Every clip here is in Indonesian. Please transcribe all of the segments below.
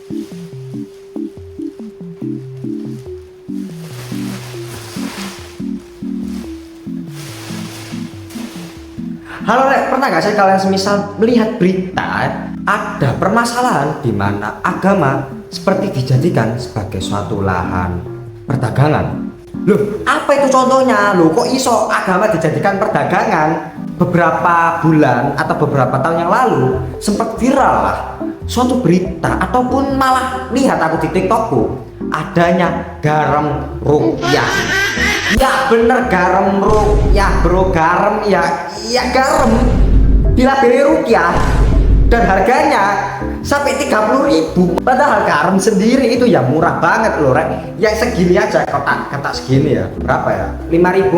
Halo Rek, pernah gak sih kalian semisal melihat berita ada permasalahan di mana agama seperti dijadikan sebagai suatu lahan perdagangan? Loh, apa itu contohnya? Loh, kok iso agama dijadikan perdagangan? Beberapa bulan atau beberapa tahun yang lalu sempat viral lah suatu berita, ataupun malah lihat aku di TikTokku adanya garam rukyah. Ya bener, garam rukyah bro, garam ya garam dilabeli rukyah dan harganya sampai 30.000. Padahal garam sendiri itu ya murah banget loh Rek, yang segini aja kotak segini ya berapa ya, 5.000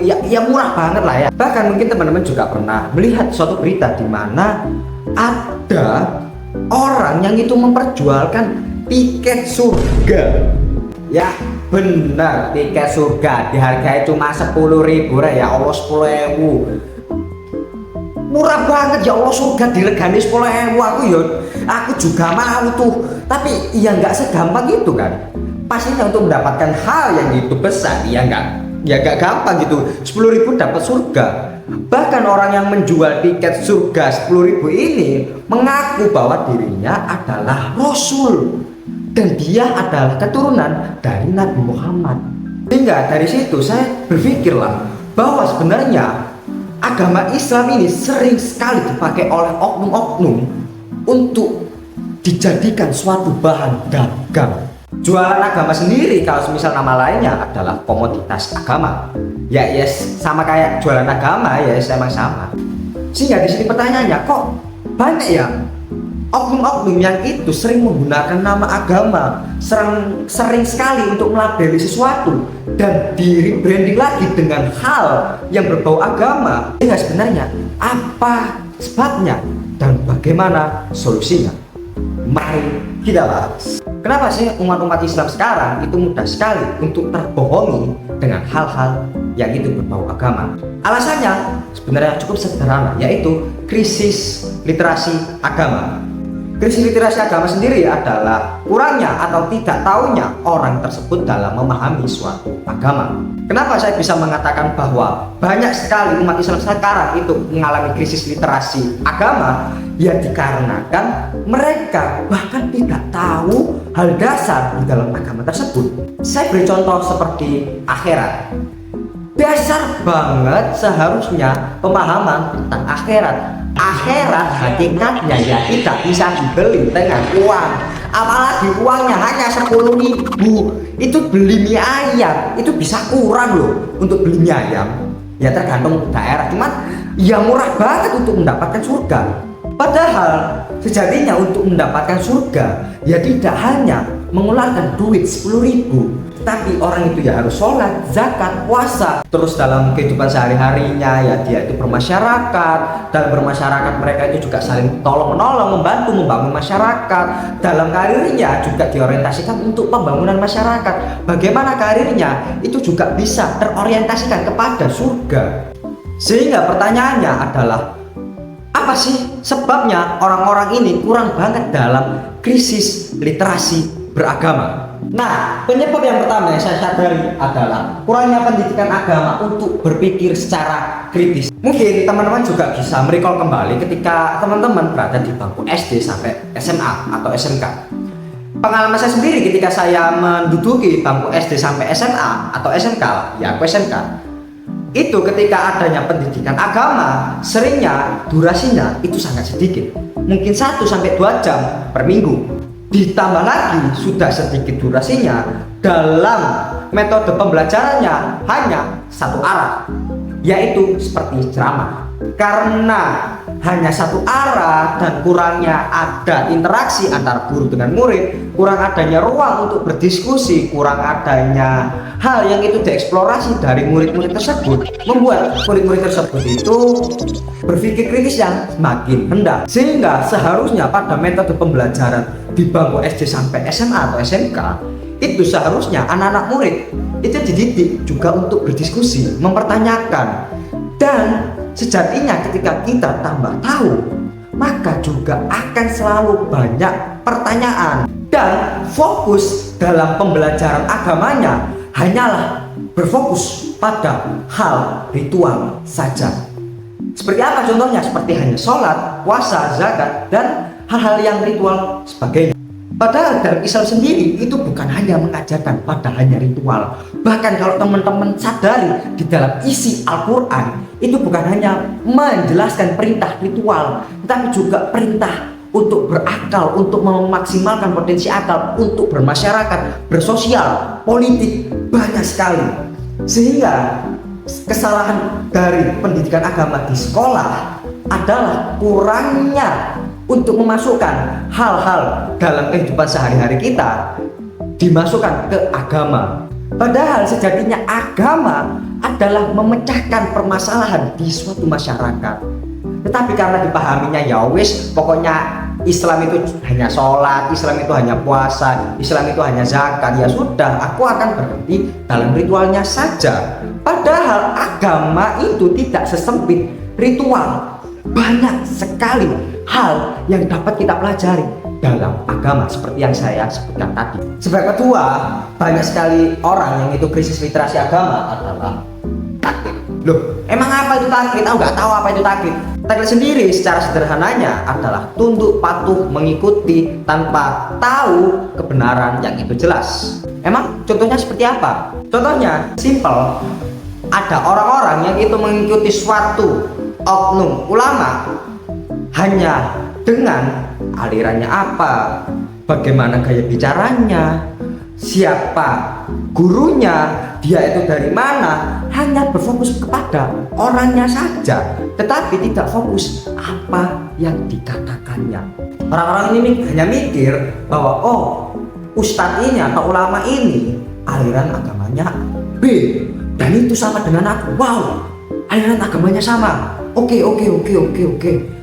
4.000 ya murah banget lah ya. Bahkan mungkin teman-teman juga pernah melihat suatu berita di mana ada orang yang itu memperjualkan tiket surga. Ya benar, tiket surga dihargai cuma 10.000 ya Allah, 10.000 murah banget ya Allah, surga diregani 10.000. Aku juga mau tuh, tapi ya nggak segampang itu kan. Pastinya untuk mendapatkan hal yang itu besar ya nggak gampang gitu. 10.000 dapat surga. Bahkan orang yang menjual tiket surga 10.000 ini mengaku bahwa dirinya adalah Rasul dan dia adalah keturunan dari Nabi Muhammad. Sehingga dari situ saya berpikirlah bahwa sebenarnya agama Islam ini sering sekali dipakai oleh oknum-oknum untuk dijadikan suatu bahan dagang. Jualan agama sendiri kalau misal nama lainnya adalah komoditas agama. Ya sama kayak jualan agama ya emang sama. Sehingga di sini pertanyaannya, kok banyak ya oknum-oknum yang itu sering menggunakan nama agama, sering sekali untuk melabeli sesuatu dan di rebranding lagi dengan hal yang berbau agama. Sehingga sebenarnya apa sebabnya dan bagaimana solusinya? Mari kita bahas. Kenapa sih umat-umat Islam sekarang itu mudah sekali untuk terbohongi dengan hal-hal yang itu berbau agama? Alasannya sebenarnya cukup sederhana, yaitu krisis literasi agama. Krisis literasi agama sendiri adalah kurangnya atau tidak tahunya orang tersebut dalam memahami suatu agama. Kenapa saya bisa mengatakan bahwa banyak sekali umat Islam sekarang itu mengalami krisis literasi agama? Ya dikarenakan mereka bahkan tidak tahu hal dasar di dalam agama tersebut. Saya beri contoh seperti akhirat. Dasar banget seharusnya pemahaman tentang akhirat. Akhirat hakikatnya ya tidak bisa dibeli dengan uang, apalagi uangnya hanya 10.000. Itu beli mie ayam itu bisa kurang loh untuk beli mie ayam. Ya tergantung daerah, cuman ya murah banget untuk mendapatkan surga. Padahal sejatinya untuk mendapatkan surga ya tidak hanya mengeluarkan duit 10.000, tapi orang itu ya harus sholat, zakat, puasa. Terus dalam kehidupan sehari-harinya ya dia itu bermasyarakat. Dalam bermasyarakat mereka itu juga saling tolong-menolong, membantu membangun masyarakat. Dalam karirnya juga diorientasikan untuk pembangunan masyarakat. Bagaimana karirnya itu juga bisa terorientasikan kepada surga. Sehingga pertanyaannya adalah, apa sih sebabnya orang-orang ini kurang banget dalam krisis literasi beragama? Nah, penyebab yang pertama yang saya sadari adalah kurangnya pendidikan agama untuk berpikir secara kritis. Mungkin teman-teman juga bisa merecall kembali ketika teman-teman berada di bangku SD sampai SMA atau SMK. Pengalaman saya sendiri ketika saya menduduki bangku SD sampai SMA atau SMK, ya aku SMK, itu ketika adanya pendidikan agama seringnya durasinya itu sangat sedikit, mungkin 1-2 jam per minggu. Ditambah lagi sudah sedikit durasinya, dalam metode pembelajarannya hanya satu arah, yaitu seperti ceramah. Karena hanya satu arah dan kurangnya ada interaksi antara guru dengan murid, kurang adanya ruang untuk berdiskusi, kurang adanya hal yang itu dieksplorasi dari murid-murid tersebut, membuat murid-murid tersebut itu berpikir kritis yang semakin rendah. Sehingga seharusnya pada metode pembelajaran di bangku SD sampai SMA atau SMK itu seharusnya anak-anak murid itu dididik juga untuk berdiskusi, mempertanyakan. Dan sejatinya ketika kita tambah tahu, maka juga akan selalu banyak pertanyaan. dan fokus dalam pembelajaran agamanya hanyalah berfokus pada hal ritual saja. Seperti apa contohnya? Seperti hanya sholat, puasa, zakat, dan hal-hal yang ritual sebagainya. Padahal dalam Islam sendiri itu bukan hanya mengajarkan pada hanya ritual. Bahkan kalau teman-teman sadari di dalam isi Al-Quran itu bukan hanya menjelaskan perintah ritual, tetapi juga perintah untuk berakal, untuk memaksimalkan potensi akal, untuk bermasyarakat, bersosial, politik, banyak sekali. Sehingga kesalahan dari pendidikan agama di sekolah adalah kurangnya untuk memasukkan hal-hal dalam kehidupan sehari-hari kita dimasukkan ke agama. Padahal sejatinya agama adalah memecahkan permasalahan di suatu masyarakat. Tetapi karena dipahaminya ya wis, pokoknya Islam itu hanya sholat, Islam itu hanya puasa, Islam itu hanya zakat, ya sudah, aku akan berhenti dalam ritualnya saja. Padahal agama itu tidak sesempit ritual. Banyak sekali hal yang dapat kita pelajari dalam agama seperti yang saya sebutkan tadi. Sebab kedua, banyak sekali orang yang itu krisis literasi agama adalah taklid. Loh, emang apa itu taklid? Aku nggak tahu apa itu taklid. Taklid sendiri secara sederhananya adalah tunduk patuh mengikuti tanpa tahu kebenaran yang itu jelas. Emang contohnya seperti apa? Contohnya simple, ada orang-orang yang itu mengikuti suatu oknum ulama hanya dengan alirannya apa, bagaimana gaya bicaranya, siapa gurunya, dia itu dari mana, hanya berfokus kepada orangnya saja, tetapi tidak fokus apa yang dikatakannya. Orang-orang ini hanya mikir bahwa oh, ustadz ini atau ulama ini aliran agamanya B dan itu sama dengan aku. Wow, aliran agamanya sama. Oke.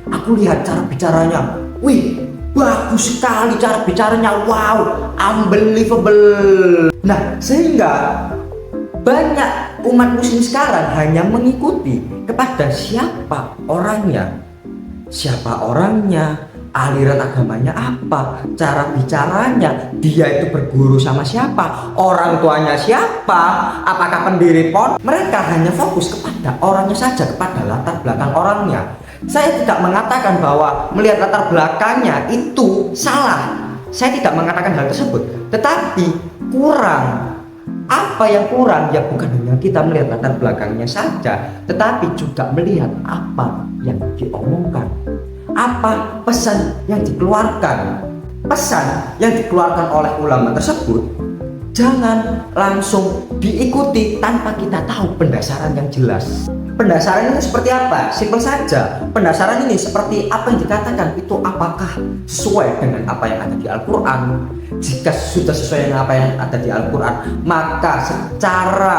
Aku lihat cara bicaranya. Wih, bagus sekali cara bicaranya. Wow, unbelievable. Nah, sehingga banyak umat muslim sekarang hanya mengikuti kepada siapa orangnya, aliran agamanya apa, cara bicaranya, dia itu berguru sama siapa, orang tuanya siapa, apakah pendiri pondok. Mereka hanya fokus kepada orangnya saja, kepada latar belakang orangnya. Saya tidak mengatakan bahwa melihat latar belakangnya itu salah, saya tidak mengatakan hal tersebut, tetapi kurang. Apa yang kurang? Ya bukan hanya kita melihat latar belakangnya saja, tetapi juga melihat apa yang diomongkan, apa pesan yang dikeluarkan. Pesan yang dikeluarkan oleh ulama tersebut jangan langsung diikuti tanpa kita tahu pendasaran yang jelas. Pendasaran ini seperti apa? Simpel saja. Pendasaran ini seperti apa yang dikatakan itu apakah sesuai dengan apa yang ada di Al-Quran. Jika sudah sesuai dengan apa yang ada di Al-Quran, maka secara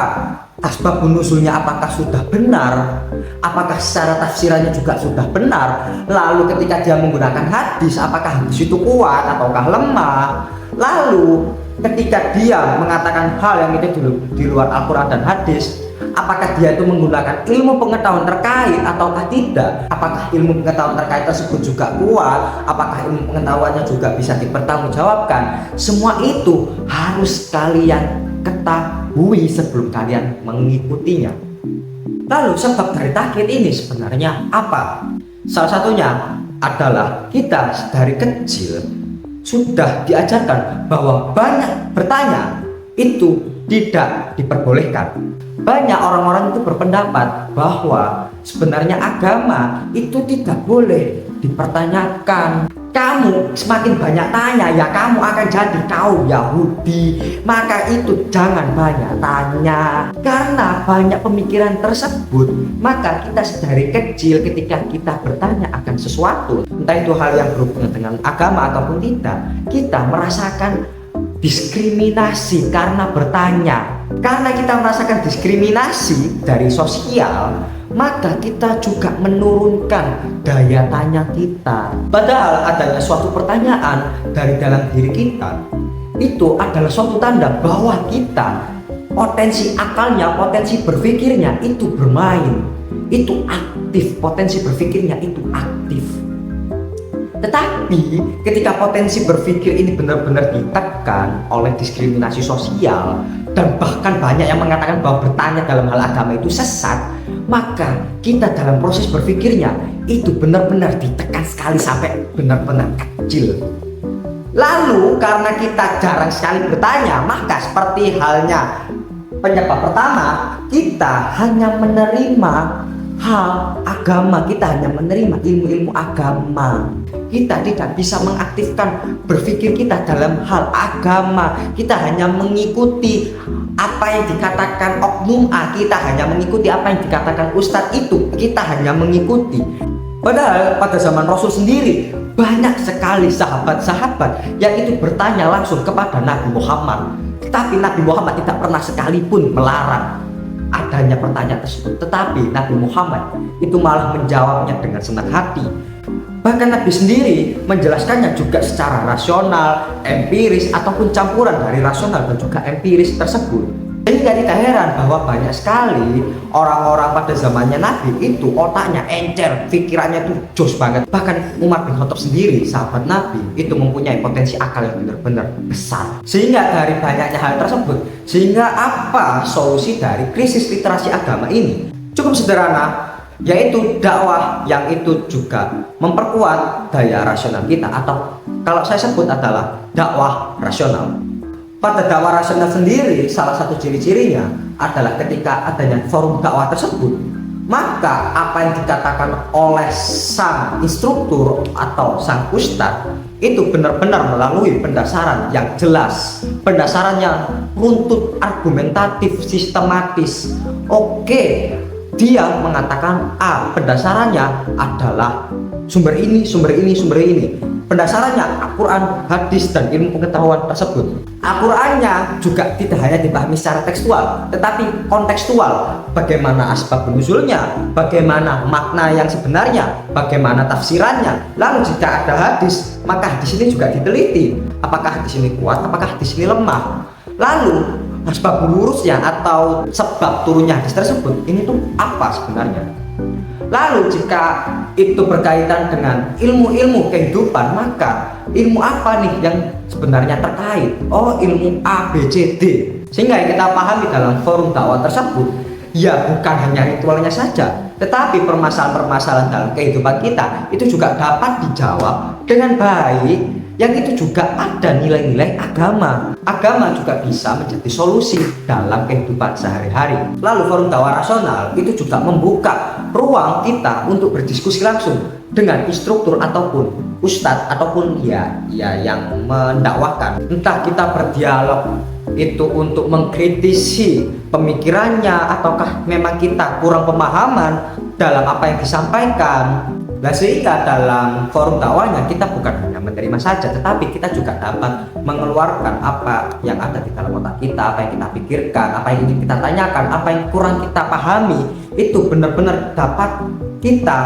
asbabun nuzulnya apakah sudah benar, apakah secara tafsirannya juga sudah benar. Lalu ketika dia menggunakan hadis, apakah hadis itu kuat ataukah lemah. Lalu ketika dia mengatakan hal yang itu di luar Al-Quran dan hadis, apakah dia itu menggunakan ilmu pengetahuan terkait ataukah tidak. Apakah ilmu pengetahuan terkait tersebut juga kuat, apakah ilmu pengetahuannya juga bisa dipertanggungjawabkan. Semua itu harus kalian ketahui sebelum kalian mengikutinya. Lalu sebab dari taklid ini sebenarnya apa? Salah satunya adalah kita dari kecil sudah diajarkan bahwa banyak bertanya itu tidak diperbolehkan. Banyak orang-orang itu berpendapat bahwa sebenarnya agama itu tidak boleh dipertanyakan. Kamu semakin banyak tanya, ya kamu akan jadi kaum Yahudi. Maka itu jangan banyak tanya. Karena banyak pemikiran tersebut, maka kita dari kecil ketika kita bertanya akan sesuatu, entah itu hal yang berhubungan dengan agama ataupun tidak, kita merasakan diskriminasi karena bertanya. Karena kita merasakan diskriminasi dari sosial, maka kita juga menurunkan daya tanya kita. Padahal adanya suatu pertanyaan dari dalam diri kita itu adalah suatu tanda bahwa kita potensi akalnya, potensi berpikirnya itu bermain, itu aktif, potensi berpikirnya itu aktif. Tetapi ketika potensi berpikir ini benar-benar ditekan oleh diskriminasi sosial, dan bahkan banyak yang mengatakan bahwa bertanya dalam hal agama itu sesat, maka kita dalam proses berpikirnya itu benar-benar ditekan sekali sampai benar-benar kecil. Lalu karena kita jarang sekali bertanya, maka seperti halnya penyebab pertama, kita hanya menerima hal agama, kita hanya menerima ilmu-ilmu agama. Kita tidak bisa mengaktifkan berpikir kita dalam hal agama. Kita hanya mengikuti apa yang dikatakan oknum A, kita hanya mengikuti apa yang dikatakan ustadz itu, kita hanya mengikuti. Padahal pada zaman Rasul sendiri banyak sekali sahabat-sahabat yang itu bertanya langsung kepada Nabi Muhammad, tetapi Nabi Muhammad tidak pernah sekalipun melarang adanya pertanyaan tersebut. Tetapi Nabi Muhammad itu malah menjawabnya dengan senang hati. Bahkan Nabi sendiri menjelaskannya juga secara rasional, empiris, ataupun campuran dari rasional dan juga empiris tersebut. Sehingga tidak heran bahwa banyak sekali orang-orang pada zamannya Nabi itu otaknya encer, pikirannya tuh jos banget. Bahkan Umar bin Khattab sendiri, sahabat Nabi, itu mempunyai potensi akal yang benar-benar besar. Sehingga dari banyaknya hal tersebut, sehingga apa solusi dari krisis literasi agama ini? Cukup sederhana, yaitu dakwah yang itu juga memperkuat daya rasional kita, atau kalau saya sebut adalah dakwah rasional. Pada dakwah rasional sendiri, salah satu ciri-cirinya adalah ketika adanya forum dakwah tersebut, maka apa yang dikatakan oleh sang instruktur atau sang ustadz itu benar-benar melalui pendasaran yang jelas, pendasaran yang runtut, argumentatif, sistematis. Oke, dia mengatakan A, pendasarannya adalah sumber ini, sumber ini, sumber ini. Pendasarannya Al-Quran, hadis, dan ilmu pengetahuan tersebut. Al-Qurannya juga tidak hanya dipahami secara tekstual, tetapi kontekstual. Bagaimana asbab nuzulnya, bagaimana makna yang sebenarnya, bagaimana tafsirannya. Lalu jika ada hadis, maka hadis ini juga diteliti. Apakah hadis ini kuat, apakah hadis ini lemah. Lalu asbab nurusnya atau sebab turunnya hadis tersebut, ini tuh apa sebenarnya. Lalu jika itu berkaitan dengan ilmu-ilmu kehidupan, maka ilmu apa nih yang sebenarnya terkait? Oh, ilmu A, B, C, D. Sehingga yang kita pahami dalam forum dakwah tersebut, ya bukan hanya ritualnya saja, tetapi permasalahan-permasalahan dalam kehidupan kita itu juga dapat dijawab dengan baik, yang itu juga ada nilai-nilai agama. Agama juga bisa menjadi solusi dalam kehidupan sehari-hari. Lalu forum dakwah rasional itu juga membuka ruang kita untuk berdiskusi langsung dengan instruktur ataupun ustadz ataupun ya yang mendakwahkan. Entah kita berdialog itu untuk mengkritisi pemikirannya, ataukah memang kita kurang pemahaman dalam apa yang disampaikan. Nah, sehingga dalam forum dakwahnya kita bukan hanya menerima saja, tetapi kita juga dapat mengeluarkan apa yang ada di dalam otak kita, apa yang kita pikirkan, apa yang ingin kita tanyakan, apa yang kurang kita pahami, itu benar-benar dapat kita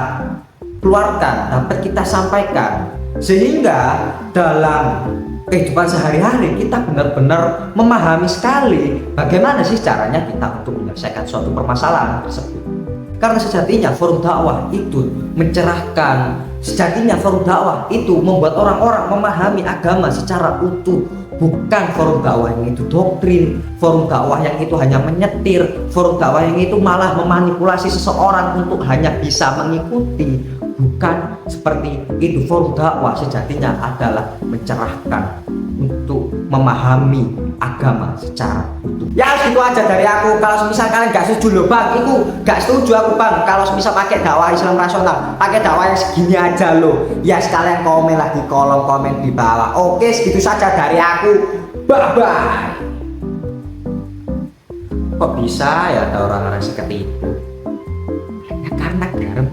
keluarkan, dapat kita sampaikan. Sehingga dalam kehidupan sehari-hari kita benar-benar memahami sekali bagaimana sih caranya kita untuk menyelesaikan suatu permasalahan tersebut. Karena sejatinya forum dakwah itu mencerahkan, sejatinya forum dakwah itu membuat orang-orang memahami agama secara utuh. Bukan forum dakwah yang itu doktrin, forum dakwah yang itu hanya menyetir, forum dakwah yang itu malah memanipulasi seseorang untuk hanya bisa mengikuti. Bukan seperti itu. Forum dakwah sejatinya adalah mencerahkan untuk memahami agama secara utuh. Ya segitu aja dari aku. Kalau misal kalian gak setuju loh bang, itu gak setuju aku bang. Kalau misal pakai dakwah Islam rasional, pakai dakwah yang segini aja loh. Ya sekalian komen lah di kolom komen di bawah. Oke, segitu saja dari aku. Bye bye. Kok bisa ya ada orang-orang seperti itu? Hanya karena garam